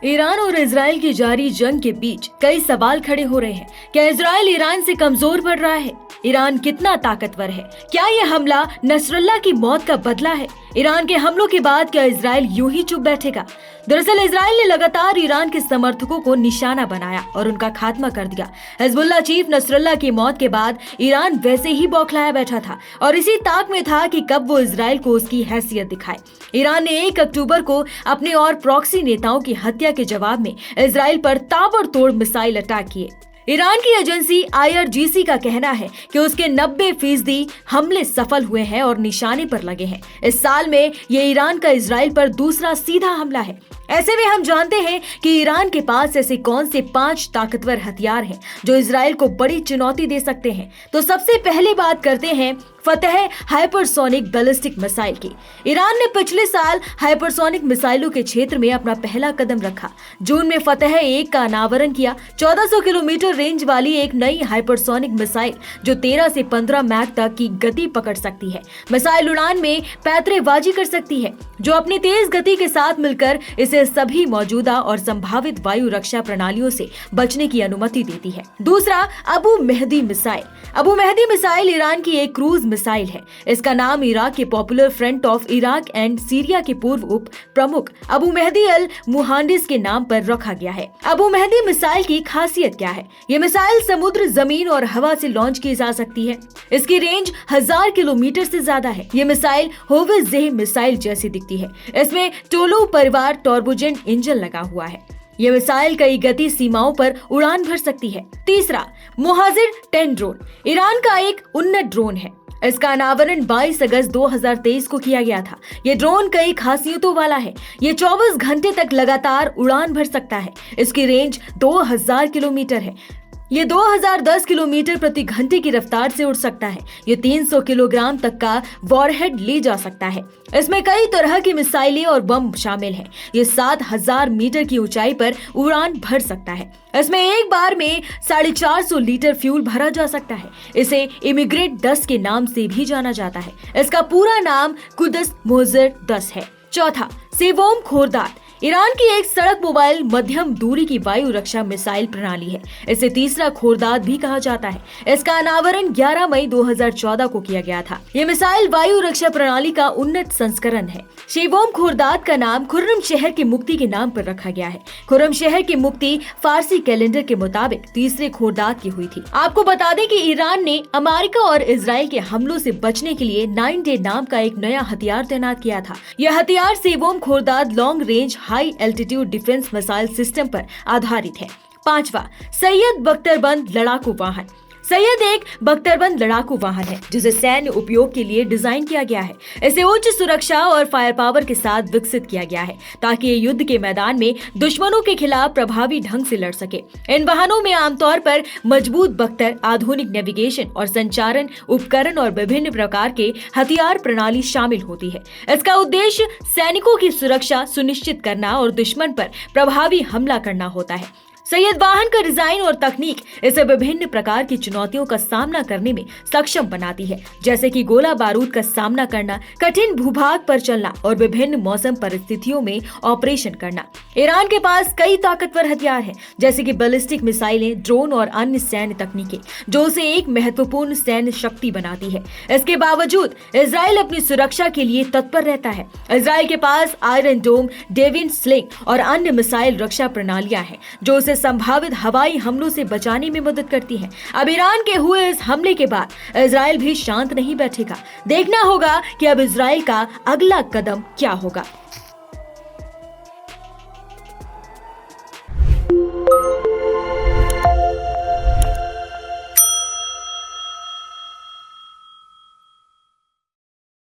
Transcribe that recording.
Iran और Israel की जारी जंग के बीच कई सवाल खड़े हो रहे हैं। क्या इजराइल ईरान से कमजोर पड़ रहा है? ईरान कितना ताकतवर है? क्या यह हमला नसरुल्लाह की मौत का बदला है? ईरान के हमलों के बाद क्या इजराइल यूं ही चुप बैठेगा? दरअसल इजराइल ने लगातार ईरान के समर्थकों को निशाना बनाया और उनका खात्मा कर दिया। हिजबुल्लाह चीफ नसरुल्लाह की मौत के बाद ईरान वैसे ही बौखलाया बैठा था और इसी ताक में था कि कब वो इजराइल को उसकी हैसियत दिखाए। ईरान ने 1 अक्टूबर को अपने और प्रॉक्सी नेताओं की हत्या के जवाब में इजराइल पर ताबड़तोड़ मिसाइल अटैक किए। ईरान की एजेंसी IRGC का कहना है कि उसके 90% हमले सफल हुए हैं और निशाने पर लगे हैं। इस साल में ये ईरान का इजराइल पर दूसरा सीधा हमला है। ऐसे में हम जानते हैं कि ईरान के पास ऐसे कौन से 5 ताकतवर हथियार हैं जो इजराइल को बड़ी चुनौती दे सकते हैं। तो सबसे पहले बात करते हैं फतह हाइपरसोनिक बैलिस्टिक मिसाइल की। ईरान ने पिछले साल हाइपरसोनिक मिसाइलों के क्षेत्र में अपना पहला कदम रखा। जून में फतह 1 का अनावरण किया। 1400 किलोमीटर रेंज वाली एक नई हाइपरसोनिक मिसाइल जो 13 से 15 मैक तक की गति पकड़ सकती है। मिसाइल उड़ान में पैंतरेबाजी कर सकती है जो अपनी तेज गति के साथ मिलकर इसे सभी मौजूदा और संभावित वायु रक्षा प्रणालियों से बचने की अनुमति देती है। दूसरा, Abu Mahdi missile. Abu Mahdi missile Iran की एक क्रूज मिसाइल है। इसका नाम इराक के popular front of Iraq and Syria के पूर्व उप प्रमुख अबू मेहदी अल मुहांडिस के नाम पर रखा गया है। अबू मेहदी मिसाइल की खासियत क्या है? ये मिसाइल समुद्र, जमीन और हवा से लॉन्च की जा सकती है। इसकी रेंज 1000 किलोमीटर से ज्यादा है। ये मिसाइल होवित्ज़ मिसाइल जैसी दिखती है। इसमें टोलो परिवार टर्बोजेंट इंजन लगा हुआ है। ये मिसाइल कई गति सीमाओं पर उड़ान भर सकती है। तीसरा, मोहाजिर 10 ड्रोन। ईरान का एक उन्नत ड्रोन है। इसका अनावरण 22 अगस्त 2023 को किया गया था। ये ड्रोन कई खासियतों वाला है। ये 24 घंटे तक लगातार उड़ान भर सकता है। इसकी रेंज 2000 किलोमीटर है। ये 2010 किलोमीटर प्रति घंटे की रफ्तार से उड़ सकता है। ये 300 किलोग्राम तक का वॉरहेड ले जा सकता है। इसमें कई तरह की मिसाइलें और बम शामिल हैं। ये 7000 मीटर की ऊंचाई पर उड़ान भर सकता है। इसमें एक बार में 450 लीटर फ्यूल भरा जा सकता है। इसे इमिग्रेट 10 के नाम से भी जाना जाता है। इसका पूरा नाम कुदस मोहजर 10 है। चौथा, सेवोम खोरदार। ईरान की एक सड़क मोबाइल मध्यम दूरी की वायु रक्षा मिसाइल प्रणाली है। इसे तीसरा खोरदाद भी कहा जाता है। इसका अनावरण 11 मई 2014 को किया गया था। ये मिसाइल वायु रक्षा प्रणाली का उन्नत संस्करण है। शेवोम खोरदाद का नाम खुर्रम शहर की मुक्ति के नाम पर रखा गया है। खुर्रम शहर की मुक्ति फारसी कैलेंडर के मुताबिक तीसरे खोरदाद की हुई थी। आपको बता दें कि ईरान ने अमेरिका और इजराइल के हमलों से बचने के लिए 9 डे नाम का एक नया हथियार तैनात किया था। यह हथियार Sevom Khordad long range high altitude defence missile system पर आधारित है। पांचवा, सैयद बख्तरबंद लड़ाकू वाहन। सैयद एक बख्तरबंद लड़ाकू वाहन है जिसे सैन्य उपयोग के लिए डिजाइन किया गया है। इसे उच्च सुरक्षा और फायर पावर के साथ विकसित किया गया है ताकि ये युद्ध के मैदान में दुश्मनों के खिलाफ प्रभावी ढंग से लड़ सके। इन वाहनों में आमतौर पर मजबूत बख्तर, आधुनिक नेविगेशन और संचारण उपकरण और विभिन्न प्रकार के हथियार प्रणाली शामिल होती है। इसका उद्देश्य सैनिकों की सुरक्षा सुनिश्चित करना और दुश्मन पर प्रभावी हमला करना होता है। सैयद वाहन का डिजाइन और तकनीक इसे विभिन्न प्रकार की चुनौतियों का सामना करने में सक्षम बनाती है, जैसे कि गोला बारूद का सामना करना, कठिन भूभाग पर चलना और विभिन्न मौसम परिस्थितियों में ऑपरेशन करना। ईरान के पास कई ताकतवर हथियार हैं, जैसे कि बैलिस्टिक मिसाइलें, ड्रोन और अन्य सैन्य तकनीकें, जो उसे एक महत्वपूर्ण सैन्य शक्ति बनाती है। इसके बावजूद इजराइल अपनी सुरक्षा के लिए तत्पर रहता है। इजराइल के पास आयरन डोम, डेविन स्लिंग और अन्य मिसाइल रक्षा प्रणालियां हैं जो उसे संभावित हवाई हमलों से बचाने में मदद करती है। अब ईरान के हुए इस हमले के बाद इजराइल भी शांत नहीं बैठेगा। देखना होगा कि अब इजराइल का अगला कदम क्या होगा।